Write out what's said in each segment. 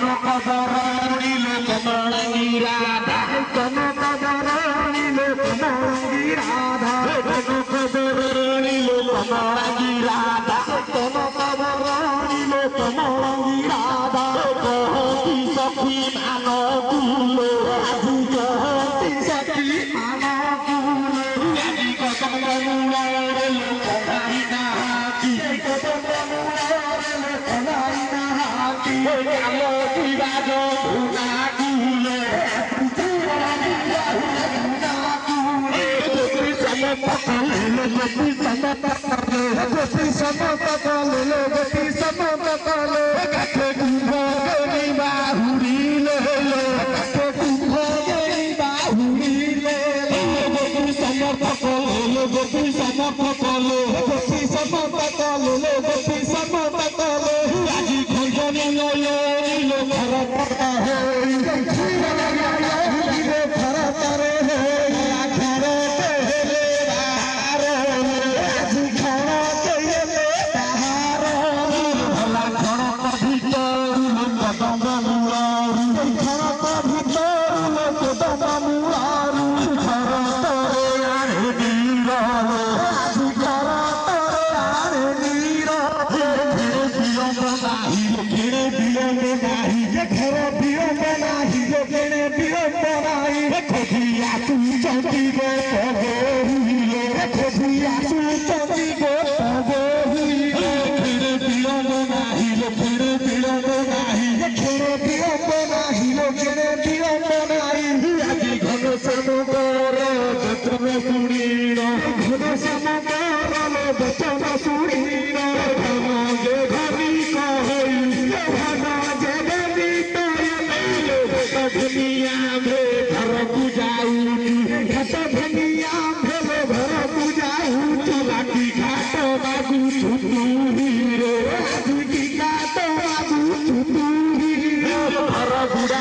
কনকবরণিলে কমলাঙ্গী রাধা কনকবরণিলে কমলাঙ্গী রাধা কনকবরণিলে কমলাঙ্গী রাধা কনকবরণিলে কমলাঙ্গী রাধা কহতি সখী মানকুলো আধু কহতি সখী মানকুলো আদি কতমনুরে লোকনাই নাহাতি কতমনুরে লোকনাই নাহাতি কালো বিরাজ গুণাকুলো গোপী সমতকালে গোপী সমতকালে কাছে কুম্ভ গনি বাহুরিলে কাছে কুম্ভ গনি বাহুরিলে গোপী সমতকালে গোপী সমতকালে গোপী সমতকালে গোপী সমতকালে আজি খঞ্জনি নয়নিল ভরতা হই ভরতারে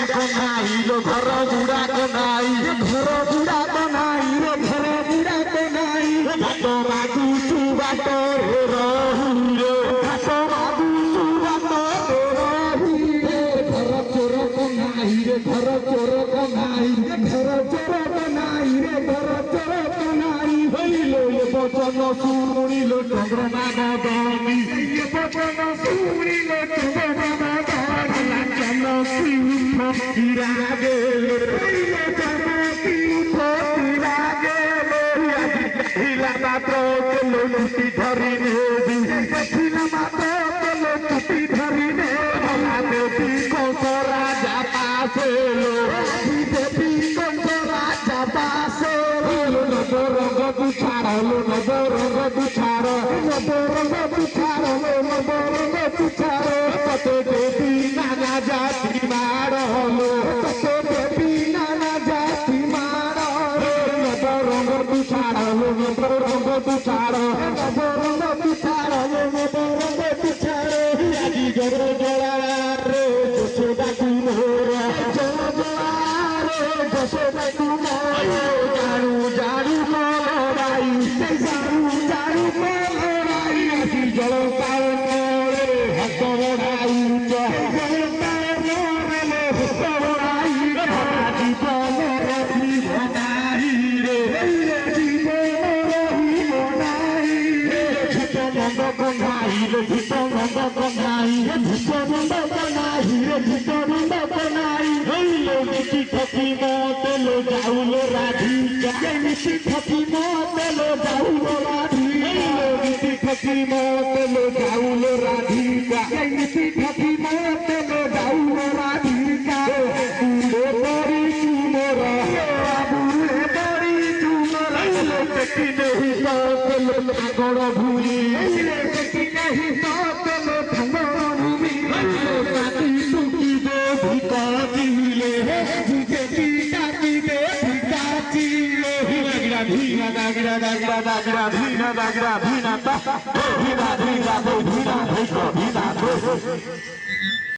घर बुढ़ा को नाई घर बुढ़ा को नाई घर बुढ़ा को नाई बाटो बाबू तू बाटो रहू बाटो बाबू तू बाटो रहू घर चोर को नाई रे घर चोर को नाई घर चोर को नाई रे घर चोर को नाई हइलो ये बचन सुनिलो चंद्रमा गदमी ये बचन सुनिलो चंद्रमा गदमी लाचन फकीरा गेले जनती फकीरा गेले हिला मात्र चलो लुटी धरी नेबी हिला मात्र चलो लुटी धरी ने भला देवी कंस राजा पासे लो देवी कंस राजा पासे लो नबरंग तुछारो नबरंग तुछारो नबरंग तुछारो नबरंग तुछारो कते देवी नाना जाति मारो कते देवी नाना जाति मारो नबरंग तुछारो नबरंग तुछारो नबरंग तुछारो नबरंग तुछारो आजी जर जला रे जसोदा कुमार जर जला रे जसोदा कुमार जारू जारू मोराई जारू जारू मोराई आजी जल पावन रे हस बड़ाई जल पावन रे हस बड़ाई जीवन रही बनाई रे जीवन रही बनाई झूठ नंद बनाई रे झूठ नंद बनाई झूठ नंद बनाई रे झूठ नंद बनाई लो मिठी ठकी मत लो जाऊलो राधिका मिठी ठकी मत लो जाऊलो राधिका लो मिठी ठकी मत लो जाऊलो राधिका मिठी ठकी मत लो जाऊलो राधिका बुले बड़ी तुमरा बुले बड़ी तुमरा लेकिन नहीं साथ लो भागड़ भूमि लेकिन नहीं साथ लो भागड़ भूमि काटी टूटी दे भिका दिले बीजेपी काटी दे भिका दिले गिरा धीना दागिरा दागिरा दागिरा धीना दागिरा धीना ता धीना धीना धीना धीना